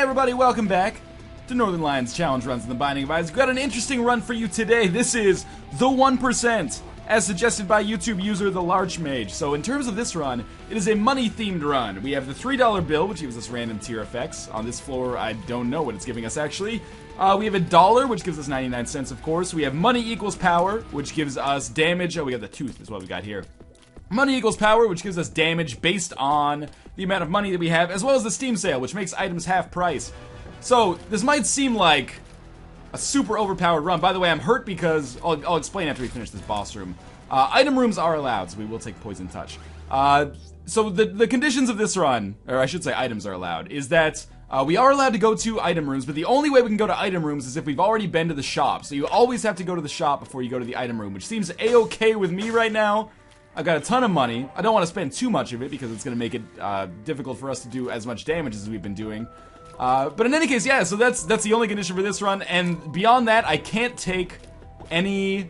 everybody, welcome back to Northernlion's Challenge Runs in the Binding of Isaac. We've got an interesting run for you today. This is the 1%, as suggested by YouTube user The Larch Mage. So in terms of this run, it is a money-themed run. We have the $3 bill, which gives us random tier effects. On this floor, I don't know what it's giving us, actually. We have a dollar, which gives us 99 cents, of course. We have money equals power, which gives us damage. Oh, we got the tooth is what we got here. Money equals power, which gives us damage based on the amount of money that we have, as well as the Steam sale, which makes items half price. So, this might seem like a super overpowered run. By the way, I'm hurt because, I'll explain after we finish this boss room. Item rooms are allowed, so we will take Poison Touch. So the conditions of this run, or I should say items are allowed, is that we are allowed to go to item rooms, but the only way we can go to item rooms is if we've already been to the shop. So you always have to go to the shop before you go to the item room, which seems a-okay with me right now. I've got a ton of money. I don't want to spend too much of it because it's going to make it difficult for us to do as much damage as we've been doing. But in any case, yeah, so that's the only condition for this run, and beyond that, I can't take any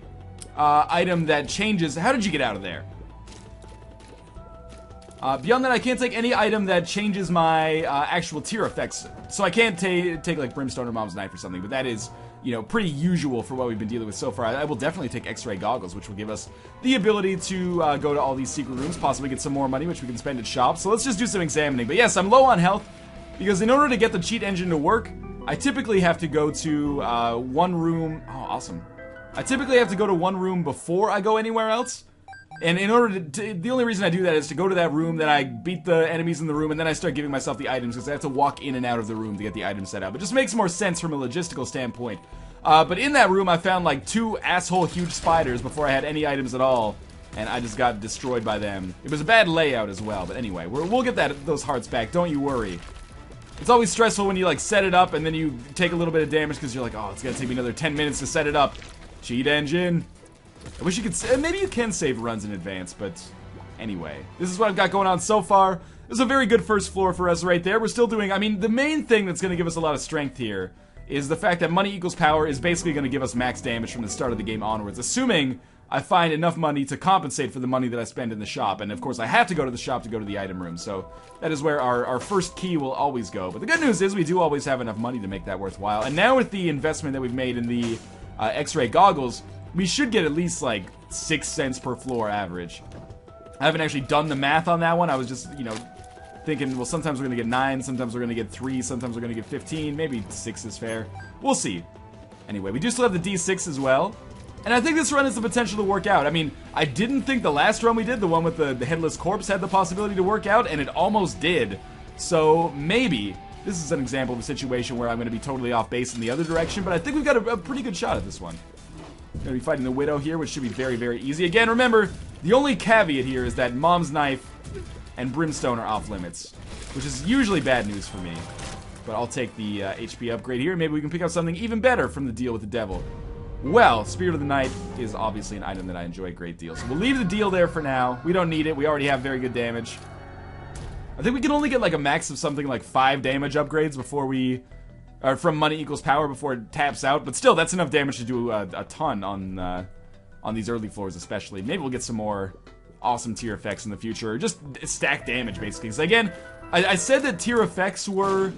item that changes. How did you get out of there? Beyond that, I can't take any item that changes my actual tier effects. So I can't take like Brimstone or Mom's Knife or something, but that is, you know, pretty usual for what we've been dealing with so far. I will definitely take X-ray goggles, which will give us the ability to go to all these secret rooms, possibly get some more money, which we can spend at shops. So let's just do some examining. But yes, I'm low on health, because in order to get the cheat engine to work, I typically have to go to one room. Oh, awesome. I typically have to go to one room before I go anywhere else. And in order to, the only reason I do that is to go to that room, then I beat the enemies in the room, and then I start giving myself the items, because I have to walk in and out of the room to get the items set up. It just makes more sense from a logistical standpoint. But in that room, I found like 2 asshole huge spiders before I had any items at all, and I just got destroyed by them. It was a bad layout as well, but anyway, we'll get those hearts back, don't you worry. It's always stressful when you like set it up, and then you take a little bit of damage, because you're like, oh, it's gonna take me another 10 minutes to set it up. Cheat engine. I wish you could, maybe you can save runs in advance, but anyway. This is what I've got going on so far. This is a very good first floor for us right there. We're still doing, I mean, the main thing that's going to give us a lot of strength here is the fact that money equals power is basically going to give us max damage from the start of the game onwards, assuming I find enough money to compensate for the money that I spend in the shop. And of course, I have to go to the shop to go to the item room, so that is where our first key will always go. But the good news is we do always have enough money to make that worthwhile. And now with the investment that we've made in the X-ray goggles, we should get at least like 6 cents per floor average. I haven't actually done the math on that one. I was just, you know, thinking, well, sometimes we're gonna get 9, sometimes we're gonna get 3, sometimes we're gonna get 15, maybe 6 is fair. We'll see. Anyway, we do still have the D6 as well. And I think this run has the potential to work out. I mean, I didn't think the last run we did, the one with the headless corpse, had the possibility to work out, and it almost did. So maybe this is an example of a situation where I'm gonna be totally off base in the other direction, but I think we've got a pretty good shot at this one. Gonna be fighting the Widow here, which should be very, very easy. Again, remember, the only caveat here is that Mom's Knife and Brimstone are off limits, which is usually bad news for me. But I'll take the HP upgrade here. Maybe we can pick up something even better from the deal with the devil. Well, Spirit of the Night is obviously an item that I enjoy a great deal. So we'll leave the deal there for now. We don't need it. We already have very good damage. I think we can only get like a max of something like 5 damage upgrades before we... or from money equals power before it taps out, but still, that's enough damage to do a ton on these early floors especially. Maybe we'll get some more awesome tier effects in the future, or just stack damage, basically. Because again, I said that tier effects were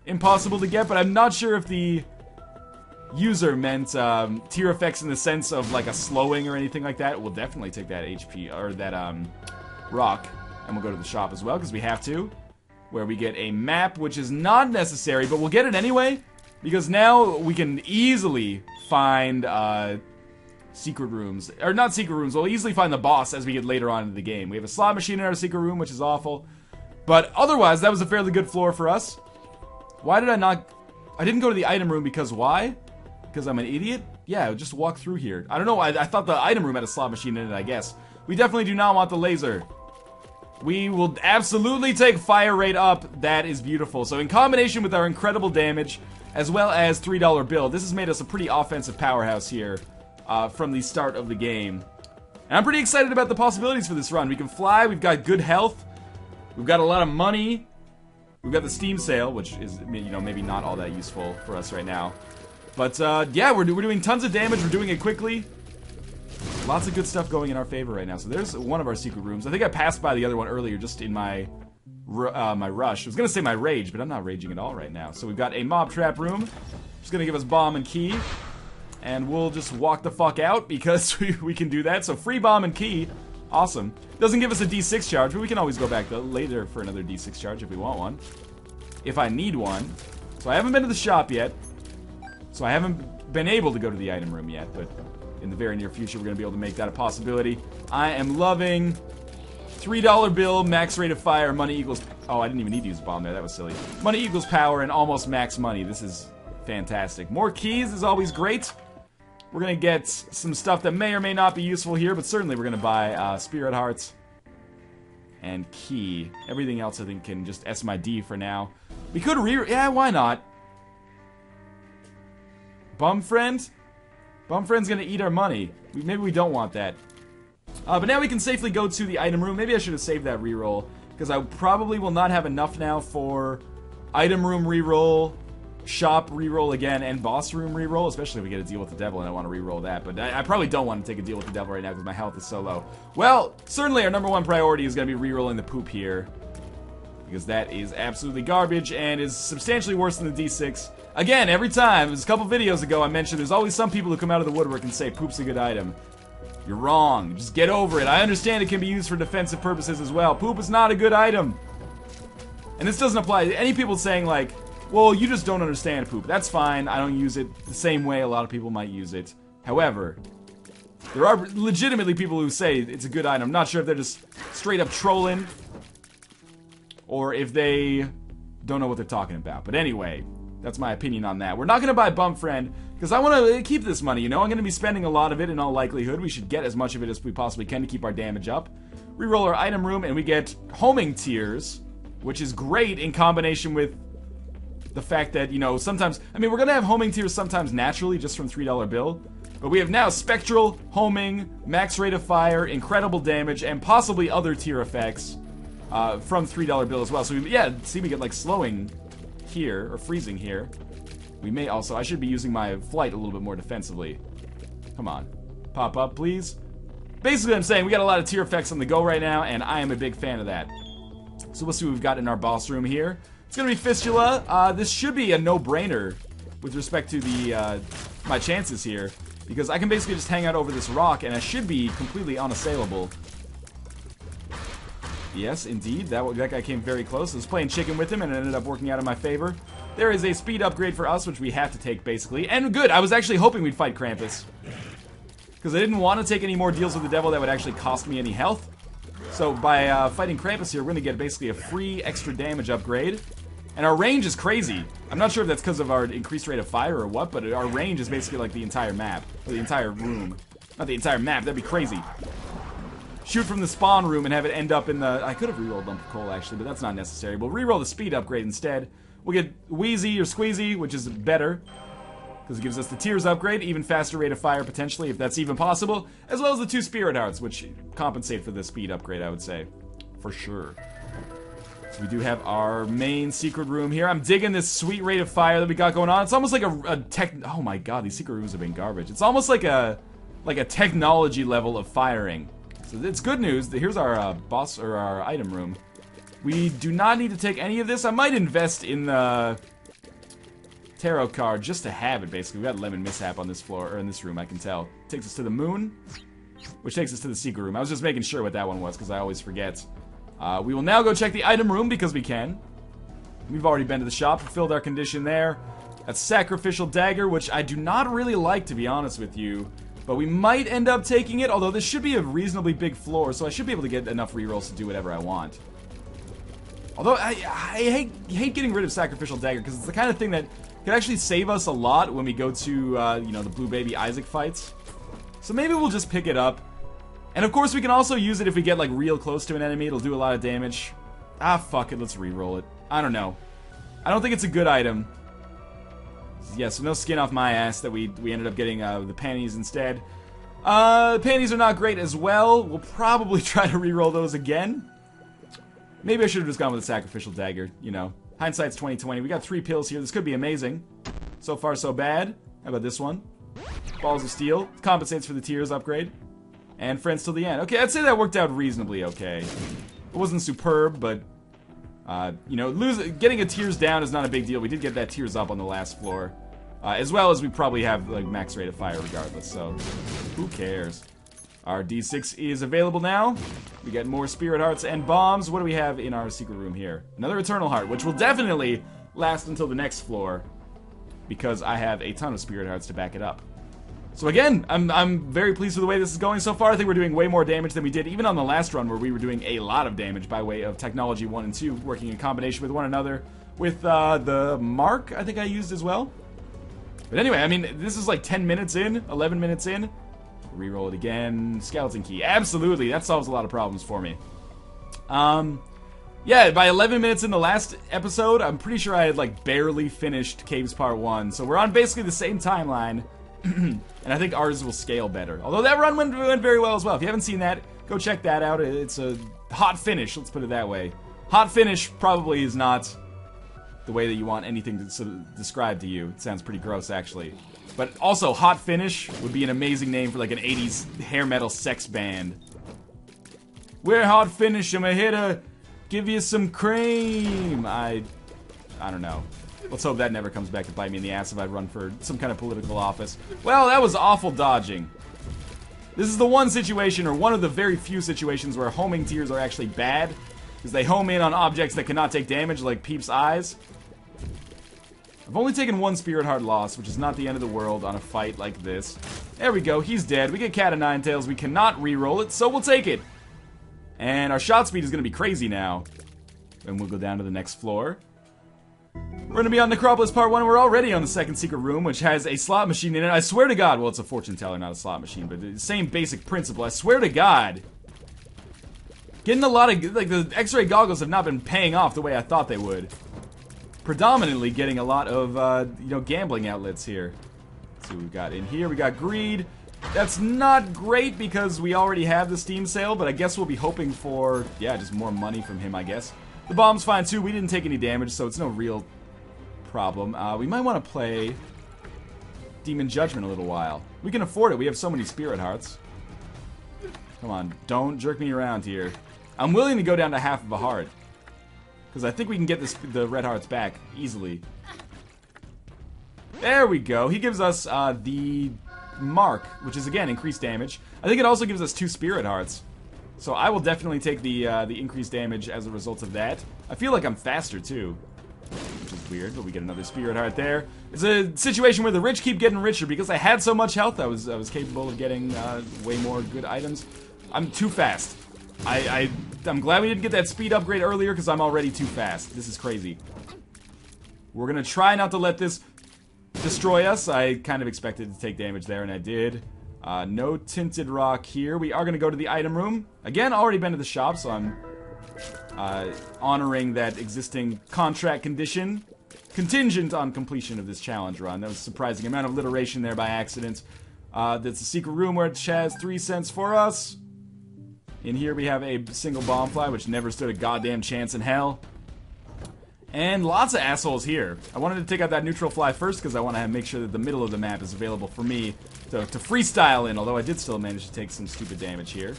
impossible to get, but I'm not sure if the user meant tier effects in the sense of like a slowing or anything like that. We'll definitely take that HP, or that rock, and we'll go to the shop as well, because we have to. Where we get a map, which is not necessary, but we'll get it anyway, because now we can easily find secret rooms. Or not secret rooms, we'll easily find the boss as we get later on in the game. We have a slot machine in our secret room, which is awful. But otherwise, that was a fairly good floor for us. Why did I not... I didn't go to the item room because why? Because I'm an idiot? Yeah, just walk through here. I don't know, I thought the item room had a slot machine in it, I guess. We definitely do not want the laser. We will absolutely take fire rate up. That is beautiful. So in combination with our incredible damage, as well as $3 bill, this has made us a pretty offensive powerhouse here from the start of the game. And I'm pretty excited about the possibilities for this run. We can fly, we've got good health, we've got a lot of money, we've got the Steam sale, which is, you know, maybe not all that useful for us right now. But yeah, we're doing tons of damage, we're doing it quickly. Lots of good stuff going in our favor right now. So there's one of our secret rooms. I think I passed by the other one earlier just in my my rush. I was gonna say my rage, but I'm not raging at all right now. So we've got a mob trap room. Just gonna give us bomb and key. And we'll just walk the fuck out because we can do that. So free bomb and key. Awesome. Doesn't give us a D6 charge, but we can always go back later for another D6 charge if we want one. If I need one. So I haven't been to the shop yet. So I haven't been able to go to the item room yet, but in the very near future we're going to be able to make that a possibility. I am loving $3 bill, max rate of fire, money equals... Oh, I didn't even need to use a bomb there. That was silly. Money equals power and almost max money. This is fantastic. More keys is always great. We're going to get some stuff that may or may not be useful here, but certainly we're going to buy spirit hearts and key. Everything else I think can just S my D for now. We could yeah, why not? Bum friend? Bum friend's gonna eat our money. Maybe we don't want that. But now we can safely go to the item room. Maybe I should have saved that reroll, because I probably will not have enough now for item room reroll, shop reroll again, and boss room reroll, especially if we get a deal with the devil and I want to reroll that. But I probably don't want to take a deal with the devil right now because my health is so low. Well, certainly our #1 priority is going to be rerolling the poop here, because that is absolutely garbage and is substantially worse than the D6. Again, every time, it was a couple videos ago I mentioned there's always some people who come out of the woodwork and say poop's a good item. You're wrong. Just get over it. I understand it can be used for defensive purposes as well. Poop is not a good item. And this doesn't apply to any people saying like, well, you just don't understand poop. That's fine. I don't use it the same way a lot of people might use it. However, there are legitimately people who say it's a good item. I'm not sure if they're just straight up trolling or if they don't know what they're talking about. But anyway, that's my opinion on that. We're not going to buy Bum Friend because I want to keep this money, you know? I'm going to be spending a lot of it in all likelihood. We should get as much of it as we possibly can to keep our damage up. Reroll our item room and we get homing tiers, which is great in combination with the fact that, you know, sometimes... I mean, we're going to have homing tiers sometimes naturally just from $3 bill. But we have now spectral, homing, max rate of fire, incredible damage, and possibly other tier effects from $3 bill as well. So, yeah, see, we get, like, slowing here, or freezing here. We may also... I should be using my flight a little bit more defensively. Come on. Pop up, please. Basically, I'm saying we got a lot of tier effects on the go right now, and I am a big fan of that. So we'll see what we've got in our boss room here. It's gonna be Fistula. This should be a no-brainer with respect to the my chances here, because I can basically just hang out over this rock, and I should be completely unassailable. Yes, indeed. That guy came very close. I was playing chicken with him, and it ended up working out in my favor. There is a speed upgrade for us, which we have to take, basically. And good, I was actually hoping we'd fight Krampus, because I didn't want to take any more deals with the devil that would actually cost me any health. So by fighting Krampus here, we're going to get basically a free extra damage upgrade. And our range is crazy. I'm not sure if that's because of our increased rate of fire or what, but our range is basically like the entire map. Or the entire room. Not the entire map, that'd be crazy. Shoot from the spawn room and have it end up in the... I could have rerolled Lump of Coal, actually, but that's not necessary. We'll reroll the speed upgrade instead. We'll get Wheezy or Squeezy, which is better, because it gives us the Tears upgrade, even faster rate of fire, potentially, if that's even possible, as well as the 2 Spirit Hearts, which compensate for the speed upgrade, I would say. For sure. So we do have our main secret room here. I'm digging this sweet rate of fire that we got going on. It's almost like a tech... Oh my god, these secret rooms have been garbage. It's almost like a technology level of firing. So it's good news. Here's our boss, or our item room. We do not need to take any of this. I might invest in the tarot card just to have it, basically. We got Lemon Mishap on this floor, or in this room, I can tell. Takes us to the moon, which takes us to the secret room. I was just making sure what that one was, because I always forget. We will now go check the item room, because we can. We've already been to the shop, fulfilled our condition there. That's Sacrificial Dagger, which I do not really like, to be honest with you. But we might end up taking it, although this should be a reasonably big floor, so I should be able to get enough rerolls to do whatever I want. Although, I hate getting rid of Sacrificial Dagger, because it's the kind of thing that could actually save us a lot when we go to, you know, the Blue Baby Isaac fights. So maybe we'll just pick it up. And of course we can also use it if we get, like, real close to an enemy. It'll do a lot of damage. Ah, fuck it, let's reroll it. I don't know. I don't think it's a good item. Yeah, so no skin off my ass that we ended up getting the panties instead. Panties are not great as well. We'll probably try to reroll those again. Maybe I should have just gone with a Sacrificial Dagger, you know. Hindsight's 20/20. We got 3 pills here. This could be amazing. So far, so bad. How about this one? Balls of Steel. Compensates for the Tears upgrade. And Friends till the end. Okay, I'd say that worked out reasonably okay. It wasn't superb, but You know, getting a tears down is not a big deal. We did get that tears up on the last floor. As well as we probably have, like, max rate of fire regardless, so who cares? Our D6 is available now. We get more spirit hearts and bombs. What do we have in our secret room here? Another eternal heart, which will definitely last until the next floor, because I have a ton of spirit hearts to back it up. So again, I'm very pleased with the way this is going so far. I think we're doing way more damage than we did even on the last run, where we were doing a lot of damage by way of technology 1 and 2 working in combination with one another. With the mark, I think I used as well. But anyway, I mean, this is like 10 minutes in, 11 minutes in. Reroll it again. Skeleton key. Absolutely, that solves a lot of problems for me. Yeah, by 11 minutes in the last episode, I'm pretty sure I had, like, barely finished Caves Part 1. So we're on basically the same timeline. And I think ours will scale better. Although that run went very well as well. If you haven't seen that, go check that out. It's a hot finish, let's put it that way. Hot finish probably is not the way that you want anything to sort of describe to you. It sounds pretty gross, actually. But also, Hot Finish would be an amazing name for, like, an 80s hair metal sex band. We're Hot Finish, I'm here to give you some cream. I don't know. Let's hope that never comes back to bite me in the ass if I run for some kind of political office. Well, that was awful dodging. This is the one situation, or one of the very few situations, where homing tears are actually bad. Because they home in on objects that cannot take damage, like Peep's eyes. I've only taken one Spirit Heart loss, which is not the end of the world on a fight like this. There we go, he's dead. We get Cat of Nine Tails. We cannot re-roll it, so we'll take it. And our shot speed is going to be crazy now. And we'll go down to the next floor. We're going to be on Necropolis Part 1. We're already on the second secret room, which has a slot machine in it. I swear to God, well, it's a fortune teller, not a slot machine, but the same basic principle. I swear to God, getting a lot of, like, the X-ray goggles have not been paying off the way I thought they would. Predominantly getting a lot of, you know, gambling outlets here. Let's see what we've got in here. We got Greed. That's not great because we already have the Steam sale, but I guess we'll be hoping for, yeah, just more money from him, I guess. The bomb's fine, too. We didn't take any damage, so it's no real problem. We might want to play Demon Judgment a little while. We can afford it. We have so many Spirit Hearts. Come on, don't jerk me around here. I'm willing to go down to half of a heart, because I think we can get the red hearts back easily. There we go. He gives us the mark, which is, again, increased damage. I think it also gives us 2 Spirit Hearts. So I will definitely take the increased damage as a result of that. I feel like I'm faster, too, which is weird, but we get another Spirit Heart there. It's a situation where the rich keep getting richer. Because I had so much health, I was capable of getting way more good items. I'm too fast. I'm glad we didn't get that speed upgrade earlier, because I'm already too fast. This is crazy. We're going to try not to let this destroy us. I kind of expected to take damage there, and I did. No tinted rock here. We are going to go to the item room. Again, already been to the shop, so I'm honoring that existing contract condition. Contingent on completion of this challenge run. That was a surprising amount of alliteration there by accident. That's a secret room where it has 3 cents for us. In here we have a single bomb fly, which never stood a goddamn chance in hell. And lots of assholes here. I wanted to take out that neutral fly first because I want to make sure that the middle of the map is available for me to freestyle in, although I did still manage to take some stupid damage here.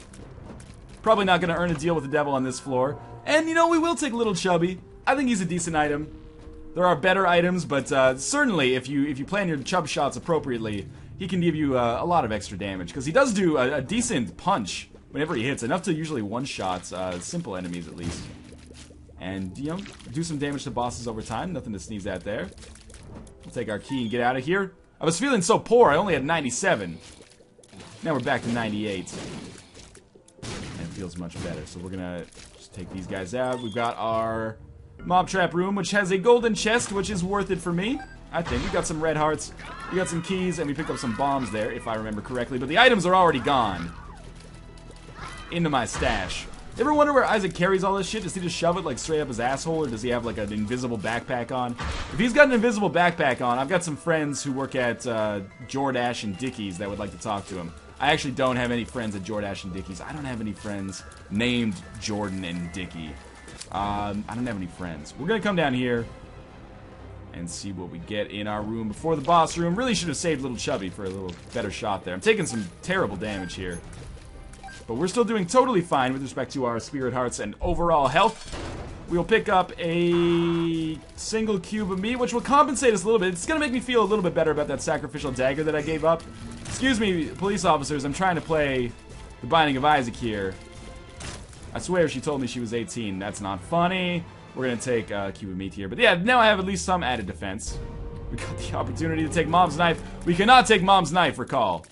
Probably not going to earn a deal with the devil on this floor. And, you know, we will take Little Chubby. I think he's a decent item. There are better items, but certainly if you plan your chub shots appropriately, he can give you a lot of extra damage. Because he does do a decent punch whenever he hits, enough to usually one-shot simple enemies at least. And, you know, do some damage to bosses over time. Nothing to sneeze at there. We'll take our key and get out of here. I was feeling so poor, I only had 97. Now we're back to 98. And it feels much better. So we're gonna just take these guys out. We've got our mob trap room, which has a golden chest, which is worth it for me. I think. We got some red hearts, we got some keys, and we picked up some bombs there, if I remember correctly. But the items are already gone. Into my stash. You ever wonder where Isaac carries all this shit? Does he just shove it like straight up his asshole, or does he have like an invisible backpack on? If he's got an invisible backpack on, I've got some friends who work at Jordache and Dickies that would like to talk to him. I actually don't have any friends at Jordache and Dickies. I don't have any friends named Jordan and Dickie. I don't have any friends. We're gonna come down here and see what we get in our room before the boss room. Really should have saved Little Chubby for a little better shot there. I'm taking some terrible damage here. But we're still doing totally fine with respect to our Spirit Hearts and overall health. We will pick up a single cube of meat, which will compensate us a little bit. It's going to make me feel a little bit better about that sacrificial dagger that I gave up. Excuse me, police officers, I'm trying to play The Binding of Isaac here. I swear she told me she was 18. That's not funny. We're going to take a cube of meat here. But yeah, now I have at least some added defense. We got the opportunity to take Mom's knife. We cannot take Mom's knife, recall.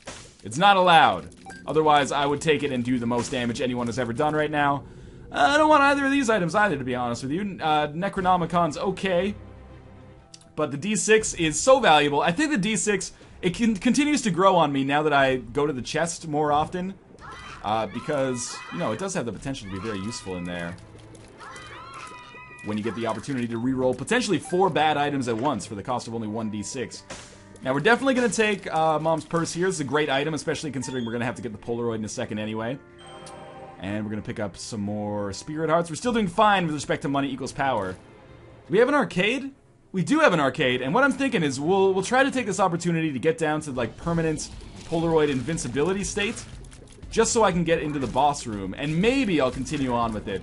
It's not allowed. Otherwise, I would take it and do the most damage anyone has ever done right now. I don't want either of these items either, to be honest with you. Necronomicon's okay. But the D6 is so valuable. I think the D6, it continues to grow on me now that I go to the chest more often. Because, you know, it does have the potential to be very useful in there. When you get the opportunity to reroll potentially 4 bad items at once for the cost of only 1 D6. Now, we're definitely going to take Mom's purse here. It's a great item, especially considering we're going to have to get the Polaroid in a second anyway. And we're going to pick up some more Spirit Hearts. We're still doing fine with respect to money equals power. Do we have an arcade? We do have an arcade, and what I'm thinking is we'll try to take this opportunity to get down to, like, permanent Polaroid invincibility state, just so I can get into the boss room, and maybe I'll continue on with it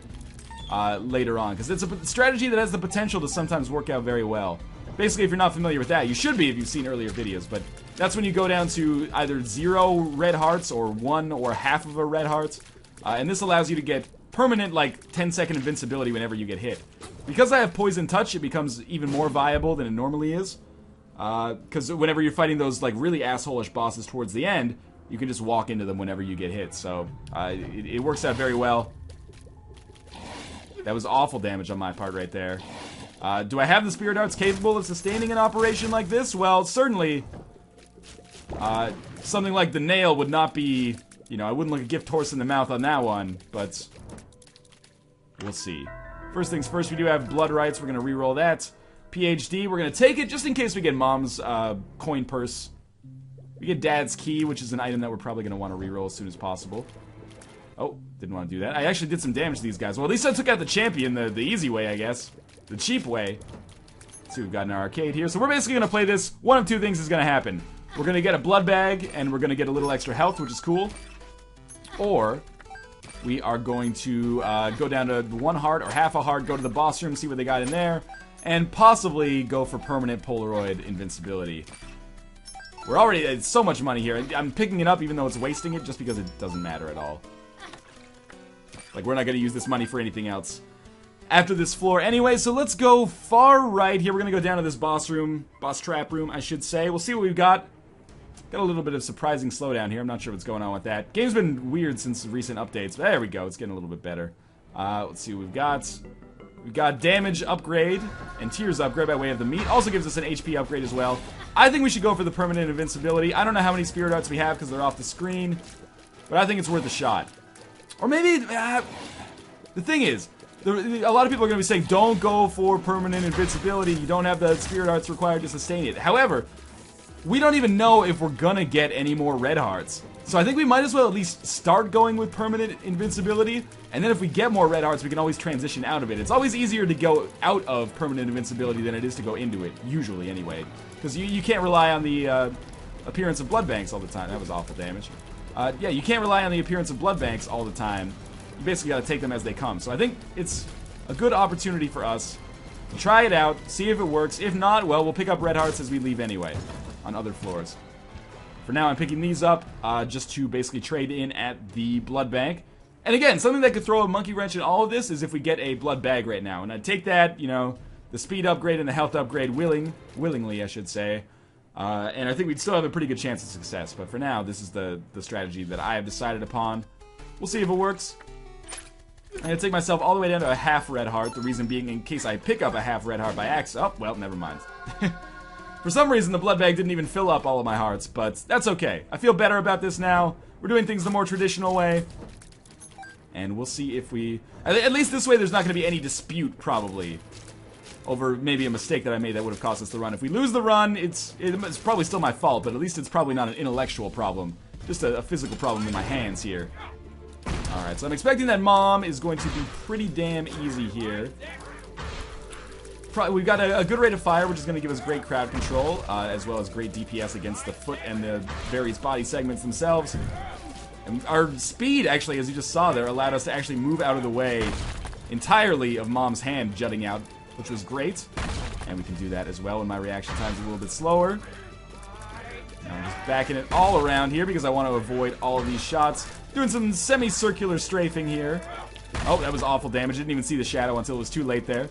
later on, because it's a strategy that has the potential to sometimes work out very well. Basically, if you're not familiar with that, you should be if you've seen earlier videos, but that's when you go down to either 0 red hearts or 1 or half of a red heart. And this allows you to get permanent, like, 10-second invincibility whenever you get hit. Because I have Poison Touch, it becomes even more viable than it normally is. Because whenever you're fighting those, like, really asshole-ish bosses towards the end, you can just walk into them whenever you get hit. So, it works out very well. That was awful damage on my part right there. Do I have the Spirit Hearts capable of sustaining an operation like this? Well, certainly, something like the nail would not be... You know, I wouldn't look a gift horse in the mouth on that one, but we'll see. First things first, we do have blood rights. We're going to re-roll that. PhD, we're going to take it just in case we get Mom's coin purse. We get Dad's key, which is an item that we're probably going to want to re-roll as soon as possible. Oh, didn't want to do that. I actually did some damage to these guys. Well, at least I took out the champion the easy way, I guess. The cheap way. Let's see, we've got an arcade here. So we're basically going to play this. One of two things is going to happen. We're going to get a blood bag, and we're going to get a little extra health, which is cool. Or we are going to go down to 1 heart or half a heart, go to the boss room, see what they got in there, and possibly go for permanent Polaroid invincibility. We're already, it's so much money here. I'm picking it up even though it's wasting it just because it doesn't matter at all. Like, we're not going to use this money for anything else after this floor anyway, so let's go far right here. We're going to go down to this boss room, boss trap room, I should say. We'll see what we've got. Got a little bit of surprising slowdown here. I'm not sure what's going on with that. Game's been weird since recent updates, but there we go. It's getting a little bit better. Let's see what we've got. We've got damage upgrade and tears upgrade by way of the meat. Also gives us an HP upgrade as well. I think we should go for the permanent invincibility. I don't know how many Spirit Hearts we have because they're off the screen, but I think it's worth a shot. Or maybe, the thing is, a lot of people are going to be saying, don't go for permanent invincibility. You don't have the Spirit Hearts required to sustain it. However, we don't even know if we're gonna get any more red hearts. So I think we might as well at least start going with permanent invincibility, and then if we get more red hearts, we can always transition out of it. It's always easier to go out of permanent invincibility than it is to go into it, usually anyway. Because you can't rely on the appearance of blood banks all the time. That was awful damage. Yeah, you can't rely on the appearance of blood banks all the time. You basically gotta take them as they come. So I think it's a good opportunity for us to try it out, see if it works. If not, well, we'll pick up red hearts as we leave anyway on other floors. For now, I'm picking these up just to basically trade in at the blood bank. And again, something that could throw a monkey wrench in all of this is if we get a blood bag right now. And I'd take that, you know, the speed upgrade and the health upgrade willingly, I should say. And I think we'd still have a pretty good chance of success. But for now, this is the strategy that I have decided upon. We'll see if it works. I'm going to take myself all the way down to a half red heart. The reason being in case I pick up a half red heart by accident. Oh, well, never mind. For some reason, the blood bag didn't even fill up all of my hearts, but that's okay. I feel better about this now. We're doing things the more traditional way. And we'll see if we... At least this way, there's not going to be any dispute, probably, over maybe a mistake that I made that would have cost us the run. If we lose the run, it's probably still my fault, but at least it's probably not an intellectual problem. Just a physical problem in my hands here. Alright, so I'm expecting that Mom is going to be pretty damn easy here. We've got a good rate of fire, which is going to give us great crowd control, as well as great DPS against the foot and the various body segments themselves. And our speed, actually, as you just saw there, allowed us to actually move out of the way entirely of Mom's hand jutting out, which was great. And we can do that as well when my reaction time's a little bit slower. Now I'm just backing it all around here because I want to avoid all of these shots. Doing some semicircular strafing here. Oh, that was awful damage. Didn't even see the shadow until it was too late there.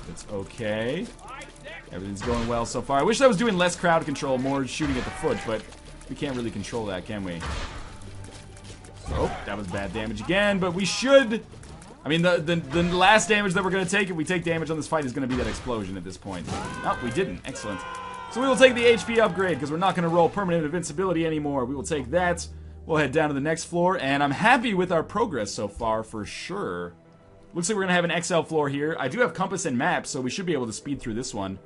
It's okay. Everything's going well so far. I wish I was doing less crowd control, more shooting at the foot, but we can't really control that, can we? Oh, that was bad damage again, but we should... I mean, the last damage that we're going to take, if we take damage on this fight, is going to be that explosion at this point. Oh, we didn't. Excellent. So we will take the HP upgrade, because we're not going to roll permanent invincibility anymore. We will take that. We'll head down to the next floor, and I'm happy with our progress so far, for sure. Looks like we're going to have an XL floor here. I do have compass and map, so we should be able to speed through this one.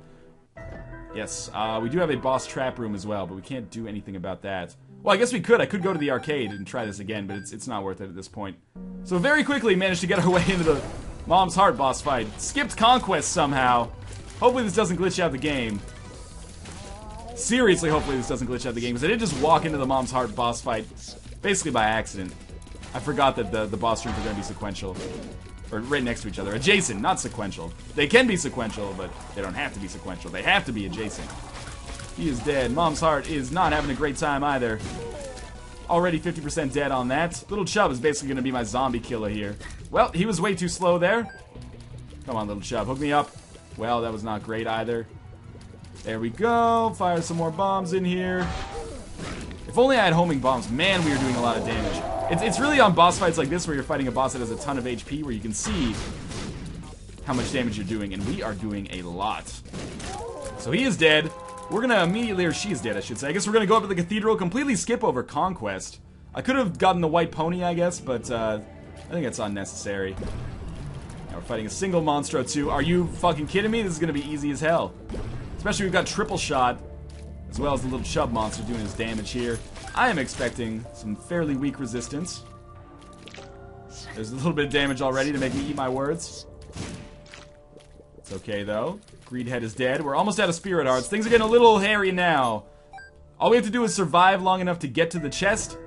Yes, we do have a boss trap room as well, but we can't do anything about that. Well, I guess we could. I could go to the arcade and try this again, but it's not worth it at this point. So very quickly managed to get our way into the Mom's Heart boss fight. Skipped Conquest somehow. Hopefully this doesn't glitch out the game. Seriously, hopefully this doesn't glitch out the game, because I did just walk into the Mom's Heart boss fight basically by accident. I forgot that the boss rooms are going to be sequential. Or right next to each other. Adjacent, not sequential. They can be sequential, but they don't have to be sequential. They have to be adjacent. He is dead. Mom's Heart is not having a great time either. Already 50% dead on that. Little Chub is basically going to be my zombie killer here. Well, he was way too slow there. Come on, Little Chub. Hook me up. Well, that was not great either. There we go. Fire some more bombs in here. If only I had homing bombs. Man, we are doing a lot of damage. It's really on boss fights like this where you're fighting a boss that has a ton of HP, where you can see how much damage you're doing, and we are doing a lot. So he is dead. We're gonna immediately, or she's dead, I should say. I guess we're gonna go up to the cathedral, completely skip over Conquest. I could have gotten the white pony, I guess, but I think it's unnecessary. Now we're fighting a single Monstro too. Are you fucking kidding me? This is gonna be easy as hell. Especially we've got triple shot, as well as the Little Chub monster doing his damage here. I am expecting some fairly weak resistance. There's a little bit of damage already to make me eat my words. It's okay, though. Greedhead is dead. We're almost out of Spirit Hearts. Things are getting a little hairy now. All we have to do is survive long enough to get to the chest.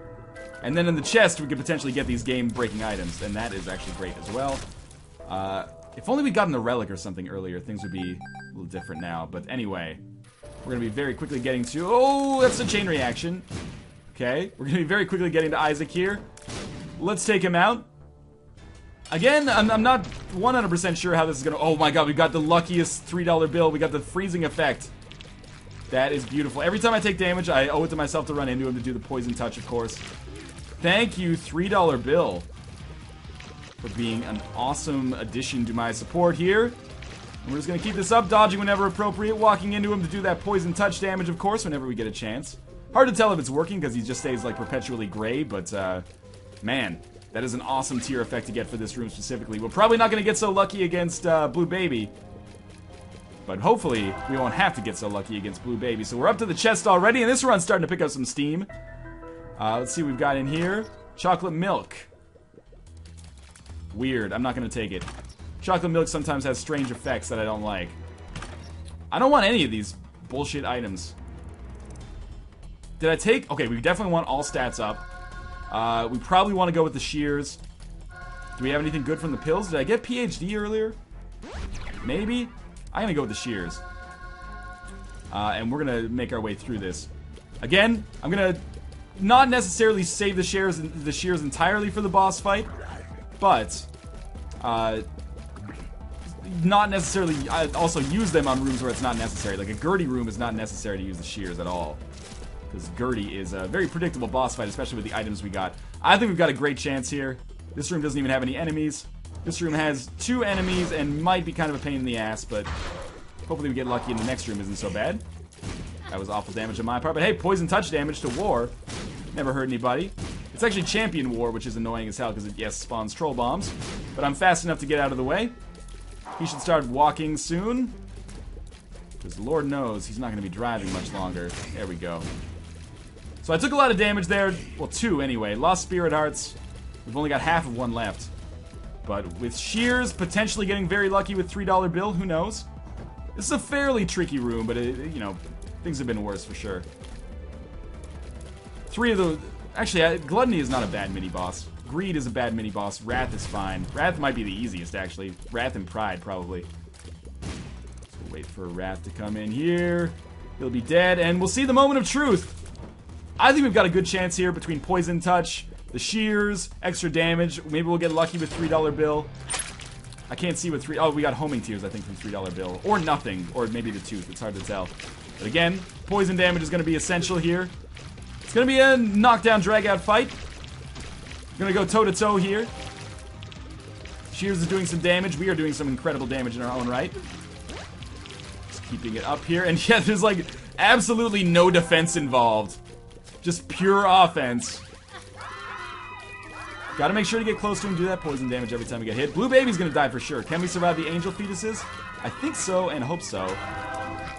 And then in the chest, we could potentially get these game-breaking items. And that is actually great as well. If only we'd gotten the relic or something earlier, things would be a little different now. But anyway, we're going to be very quickly getting to... Oh, that's a chain reaction. Okay, we're going to be very quickly getting to Isaac here. Let's take him out. Again, I'm not 100% sure how this is going to... Oh my god, we got the luckiest $3 bill. We got the freezing effect. That is beautiful. Every time I take damage, I owe it to myself to run into him to do the poison touch, of course. Thank you, $3 bill, for being an awesome addition to my support here. And we're just going to keep this up, dodging whenever appropriate, walking into him to do that poison touch damage, of course, whenever we get a chance. Hard to tell if it's working because he just stays like perpetually gray, but man, that is an awesome tier effect to get for this room specifically. We're probably not going to get so lucky against Blue Baby, but hopefully we won't have to get so lucky against Blue Baby. So we're up to the chest already, and this run's starting to pick up some steam. Let's see what we've got in here. Chocolate milk. Weird, I'm not going to take it. Chocolate milk sometimes has strange effects that I don't like. I don't want any of these bullshit items. Did I take... Okay, we definitely want all stats up. We probably want to go with the shears. Do we have anything good from the pills? Did I get PhD earlier? Maybe? I'm going to go with the shears. And we're going to make our way through this. Again, I'm going to not necessarily save the shears entirely for the boss fight, but not necessarily also use them on rooms where it's not necessary. Like a Gertie room is not necessary to use the shears at all, because Gertie is a very predictable boss fight, especially with the items we got. I think we've got a great chance here. This room doesn't even have any enemies. This room has 2 enemies and might be kind of a pain in the ass, but hopefully we get lucky and the next room isn't so bad. That was awful damage on my part, but hey, poison touch damage to War. Never hurt anybody. It's actually Champion War, which is annoying as hell because it, yes, spawns troll bombs. But I'm fast enough to get out of the way. He should start walking soon, because Lord knows he's not going to be driving much longer. There we go. So I took a lot of damage there. Well, 2 anyway. Lost Spirit Hearts. We've only got half of 1 left. But with shears, potentially getting very lucky with $3 bill, who knows? This is a fairly tricky room, but you know, things have been worse for sure. 3 of the... Actually, Gluttony is not a bad mini-boss. Greed is a bad mini-boss. Wrath is fine. Wrath might be the easiest, actually. Wrath and Pride, probably. So we'll wait for Wrath to come in here. He'll be dead, and we'll see the moment of truth. I think we've got a good chance here between Poison Touch, the Shears, extra damage. Maybe we'll get lucky with $3 bill. I can't see what oh, we got Homing Tears, I think, from $3 bill. Or nothing, or maybe the Tooth. It's hard to tell. But again, poison damage is going to be essential here. It's going to be a knockdown, drag-out fight. We're going to go toe-to-toe here. Shears is doing some damage. We are doing some incredible damage in our own right. Just keeping it up here. And yeah, there's like absolutely no defense involved. Just pure offense. Gotta make sure to get close to him, do that poison damage every time we get hit. Blue Baby's gonna die for sure. Can we survive the angel fetuses? I think so, and hope so.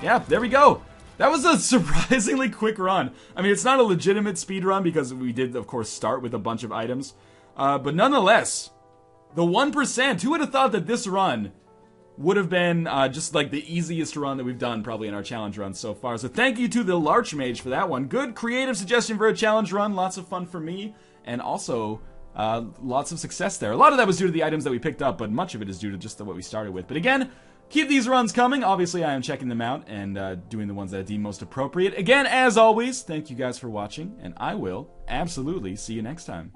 Yeah, there we go. That was a surprisingly quick run. I mean, it's not a legitimate speed run because we did, of course, start with a bunch of items. But nonetheless, the 1%, who would have thought that this run would have been just like the easiest run that we've done probably in our challenge run so far. So thank you to the Larch Mage for that one. Good creative suggestion for a challenge run. Lots of fun for me. And also, lots of success there. A lot of that was due to the items that we picked up, but much of it is due to just what we started with. But again, keep these runs coming. Obviously, I am checking them out and doing the ones that I deem most appropriate. Again, as always, thank you guys for watching, and I will absolutely see you next time.